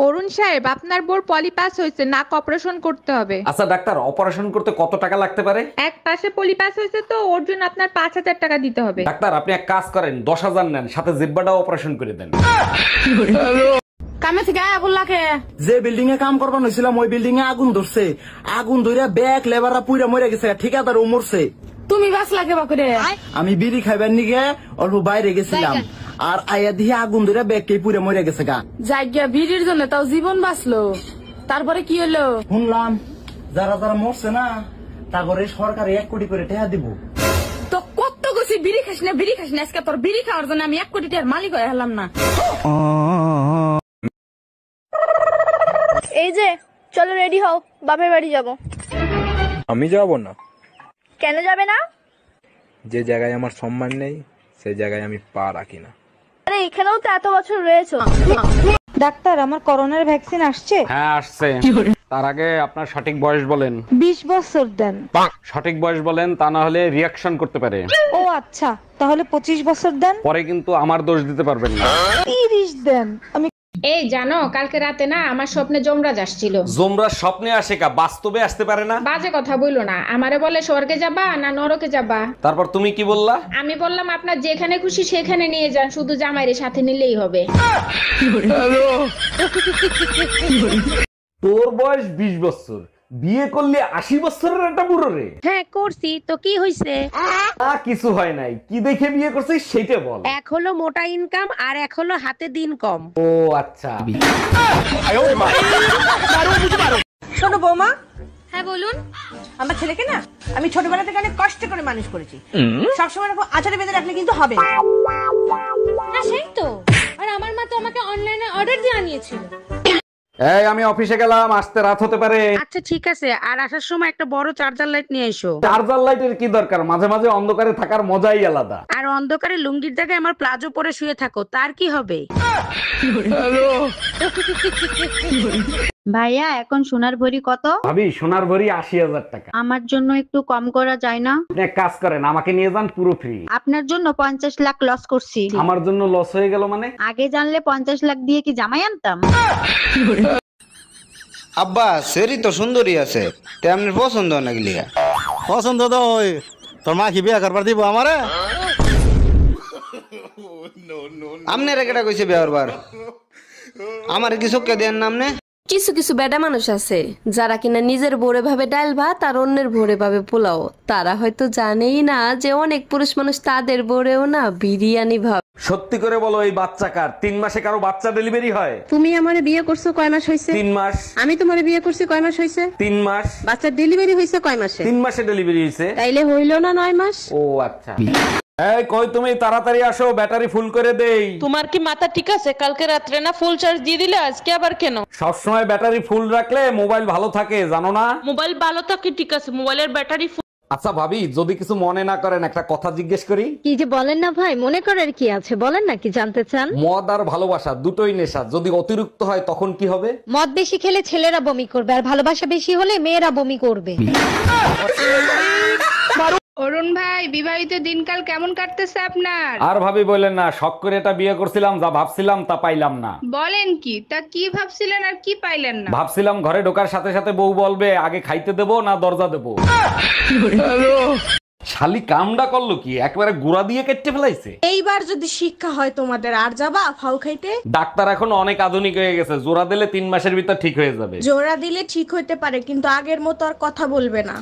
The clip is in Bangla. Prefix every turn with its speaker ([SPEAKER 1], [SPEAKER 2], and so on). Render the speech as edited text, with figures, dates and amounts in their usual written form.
[SPEAKER 1] অরুণ সাহেব, আপনার বোর পলিপাস হয়েছে, নাক অপারেশন করতে হবে।
[SPEAKER 2] আচ্ছা ডাক্তার, অপারেশন করতে কত টাকা লাগতে পারে?
[SPEAKER 1] এক পাশে পলিপাস হয়েছে তো ওর জন্য আপনার 5,000 টাকা দিতে হবে।
[SPEAKER 2] ডাক্তার আপনি এক কাজ করেন, 10,000 নেন, সাথে জিব্বাটাও অপারেশন করে দেন।
[SPEAKER 3] কামে থেকে আয়া বললাকে
[SPEAKER 4] যে বিল্ডিং এ কাম করবার হয়েছিলাম ওই বিল্ডিং এ আগুন ধরছে। আগুন ধরে ব্যাগ লেবাররা পুইরা মরে গেছে, ঠিকাদার ও মরছে।
[SPEAKER 3] তুমি বাস লাগে বাকুরে
[SPEAKER 4] আমি বিড়ি খাইবার নিগে অল্প বাইরে গেছিলাম, আর আয়া দিয়ে আগুন ধরে ব্যাগ কে পুইরা মরে গেছে গা।
[SPEAKER 3] জায়গা ভিড়ের জন্য তাও জীবন বাঁচলো, তারপরে কি হলো?
[SPEAKER 4] শুনলাম যারা যারা মরছে না তা করে সরকারে 1 কোটি করে টাকা দিব।
[SPEAKER 3] তো কত গেছি বিড়ি খাস না বিড়ি খাস না, আজকে তোর বিড়ি খাওয়ার জন্য আমি 1 কোটি টাকার মালিক হয়ে হলাম না।
[SPEAKER 5] এই যে চলো রেডি হও, বাপের বাড়ি যাব।
[SPEAKER 6] আমি যাব না।
[SPEAKER 5] কেন যাবে না?
[SPEAKER 6] যে জায়গায় আমার সম্মান নেই সেই জায়গায় আমি পা রাখি না।
[SPEAKER 5] আরে এখানেও তো এত বছর রয়েছো।
[SPEAKER 7] ডাক্তার, আমার করোনার ভ্যাকসিন আসছে?
[SPEAKER 2] হ্যাঁ আসছে। তার আগে আপনার সঠিক বয়স বলেন।
[SPEAKER 7] 20 বছর দেন।
[SPEAKER 2] সঠিক বয়স বলেন, তা না হলে রিয়াকশন করতে পারে।
[SPEAKER 7] ও আচ্ছা, তাহলে 25 বছর দেন।
[SPEAKER 2] পরে কিন্তু আমার দোষ দিতে পারবেন না।
[SPEAKER 7] 30 দেন। আমি
[SPEAKER 8] এই জানো, কালকে রাতে না আমার স্বপ্নে যমরাজ আসছিল।
[SPEAKER 2] জোমরা স্বপ্নে আসে কা, বাস্তবে আসতে পারে না?
[SPEAKER 8] বাজে কথা বইলো না, আমারে বলে স্বর্গে যাবা না নরকে যাবা।
[SPEAKER 2] তারপর তুমি কি বললা?
[SPEAKER 8] আমি বললাম আপনার যেখানে খুশি সেখানে নিয়ে যান, শুধু জামাইরে সাথে নিলেই হবে।
[SPEAKER 2] তোর বয়স 20 বছর, বিয়ে করলে 80 বছরের একটা বুড়ো রে।
[SPEAKER 9] হ্যাঁ করছি তো, কি হইছে?
[SPEAKER 2] কিছু হয় নাই, কি দেখে বিয়ে করছিস সেটা বল।
[SPEAKER 9] এক হলো মোটা ইনকাম আর এক হলো হাতে দিন কম।
[SPEAKER 2] ও আচ্ছা।
[SPEAKER 10] শোনো বৌমা।
[SPEAKER 9] হ্যাঁ বলুন।
[SPEAKER 10] আমার ছেলেকে না আমি ছোটবেলা থেকে অনেক কষ্ট করে মানুষ করেছি। সবসময় এরকম আচারে বেঁধে রাখলে কিন্তু হবে না।
[SPEAKER 9] হ্যাঁ সেই তো, আর আমার মা তো আমাকে অনলাইনে অর্ডার দিয়ে আনিয়েছিল।
[SPEAKER 2] এই আমি অফিসে গেলাম, আসতে রাত হতে পারে।
[SPEAKER 9] আচ্ছা ঠিক আছে, আর আসার সময় একটা বড় চার্জার লাইট নিয়ে এসো।
[SPEAKER 2] চার্জার লাইটের কি দরকার, মাঝে মাঝে অন্ধকারে থাকার মজাই আলাদা।
[SPEAKER 9] আর অন্ধকারে লুঙ্গির জায়গায় আমার প্লাজো পরে শুয়ে থাকো, তার কি হবে?
[SPEAKER 11] ভাইয়া এখন সোনার ভরি কত?
[SPEAKER 2] ভাবি সোনার ভরি 80,000 টাকা।
[SPEAKER 11] আমার জন্য একটু কম করা যায় না?
[SPEAKER 2] আপনি এক কাজ করেন, আমাকে নিয়ে যান, পুরো ফ্রি।
[SPEAKER 11] আপনার জন্য 50 লাখ লস করছি।
[SPEAKER 2] আমার জন্য লস হয়ে গেল মানে?
[SPEAKER 11] আগে জানলে 50 লাখ দিয়ে কি জামাই আনতাম?
[SPEAKER 12] আব্বা সেরি তো সুন্দরী আছে, তেমনি পছন্দ নাকি লিগা?
[SPEAKER 13] পছন্দ তো ওই তোর মা কি বিয়া করবার দিব আমারে?
[SPEAKER 12] আমনে রেকেটা কইছে বিয়ার বার, আমার কি চোখে দেন নামনে?
[SPEAKER 14] কিছু কিছু বেডা মানুষ আছে যারা কিনা নিজের ভোরে ভাবে ডাল ভাত আর অন্যের ভোরে ভাবে পোলাও। তারা হয়তো জানেই না যে অনেক পুরুষ মানুষ তাদের ভোরেও না বিরিয়ানি ভাবে।
[SPEAKER 2] সত্যি করে বলো, এই বাচ্চা কার? 3 মাসে কারো বাচ্চা ডেলিভারি হয়?
[SPEAKER 3] তুমি আমারে বিয়ে করছো কয় মাস হইছে?
[SPEAKER 2] 3 মাস।
[SPEAKER 3] আমি তোমারে বিয়ে করছি কয় মাস হইছে?
[SPEAKER 2] 3 মাস।
[SPEAKER 3] বাচ্চার ডেলিভারি হইছে কয় মাসে?
[SPEAKER 2] 3 মাসে ডেলিভারি হইছে।
[SPEAKER 3] তাইলে হইল না 9 মাস?
[SPEAKER 2] ও আচ্ছা। এই কই তুমি, তাড়াতাড়ি আসো, ব্যাটারি ফুল করে দেই।
[SPEAKER 15] তোমার কি মাথা ঠিক আছে? কালকে রাত্রে না ফুল চার্জ দিয়ে দিলে, আজকে আবার কেন?
[SPEAKER 2] সব সময় ব্যাটারি ফুল রাখলে মোবাইল ভালো থাকে, জানো না?
[SPEAKER 15] মোবাইল ভালো থাকে ঠিক আছে, মোবাইলের ব্যাটারি ফুল।
[SPEAKER 2] আচ্ছা ভাবি, যদি কিছু মনে না করেন একটা কথা জিজ্ঞেস করি।
[SPEAKER 16] কি যে বলেন না ভাই, মনে করার কি আছে, বলেন না কি জানতে চান?
[SPEAKER 2] মদ আর ভালোবাসা দুটোই নেশা, যদি অতিরিক্ত হয় তখন কি হবে?
[SPEAKER 16] মদ বেশি খেলে ছেলেরা বমি করবে, আর ভালোবাসা বেশি হলে মেয়েরা বমি করবে।
[SPEAKER 1] অরুণ ভাই, বিবাহিত দিনকাল কেমন কাটতেছে আপনার?
[SPEAKER 2] আর ভাবি বললেন না, শখ করে এটা বিয়ে করছিলাম, যা ভাবছিলাম তা পাইলাম না।
[SPEAKER 1] বলেন কি? তা কি ভাবছিলেন আর কি পাইলেন না?
[SPEAKER 2] ভাবছিলাম ঘরে ঢোকার সাথে সাথে বউ বলবে আগে খাইতে দেবো না দরজা দেবো। শালি কামডা করলো কি, একবারে গুড়া দিয়ে কেটে ফেলাইছে।
[SPEAKER 10] এইবার যদি শিক্ষা হয় তোমাদের, আর যাবা ফাউ খাইতে?
[SPEAKER 2] ডাক্তার এখন অনেক আধুনিক হয়ে গেছে, জোড়া দিলে 3 মাসের ভিতর ঠিক হয়ে যাবে।
[SPEAKER 10] জোড়া দিলে ঠিক হইতে পারে, কিন্তু আগের মতো আর কথা বলবে না।